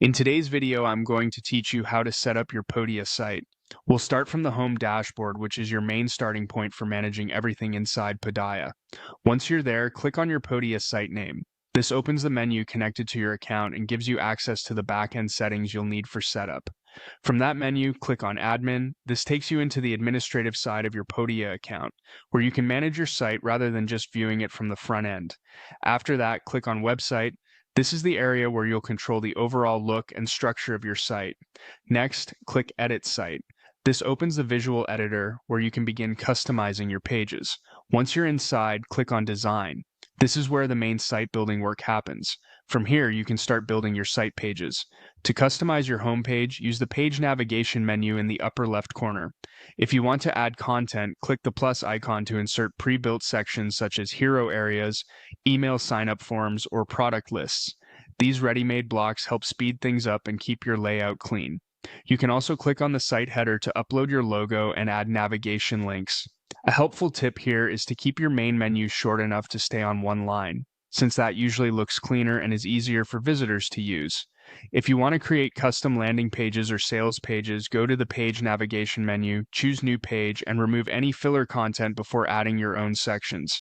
In today's video, I'm going to teach you how to set up your Podia site. We'll start from the home dashboard, which is your main starting point for managing everything inside Podia. Once you're there, click on your Podia site name. This opens the menu connected to your account and gives you access to the backend settings you'll need for setup. From that menu, click on Admin. This takes you into the administrative side of your Podia account, where you can manage your site rather than just viewing it from the front end. After that, click on Website. This is the area where you'll control the overall look and structure of your site. Next, click Edit Site. This opens the visual editor where you can begin customizing your pages. Once you're inside, click on Design. This is where the main site building work happens. From here, you can start building your site pages. To customize your homepage, use the page navigation menu in the upper left corner. If you want to add content, click the plus icon to insert pre-built sections such as hero areas, email sign-up forms, or product lists. These ready-made blocks help speed things up and keep your layout clean. You can also click on the site header to upload your logo and add navigation links. A helpful tip here is to keep your main menu short enough to stay on one line, since that usually looks cleaner and is easier for visitors to use. If you want to create custom landing pages or sales pages, go to the page navigation menu, choose New Page, and remove any filler content before adding your own sections.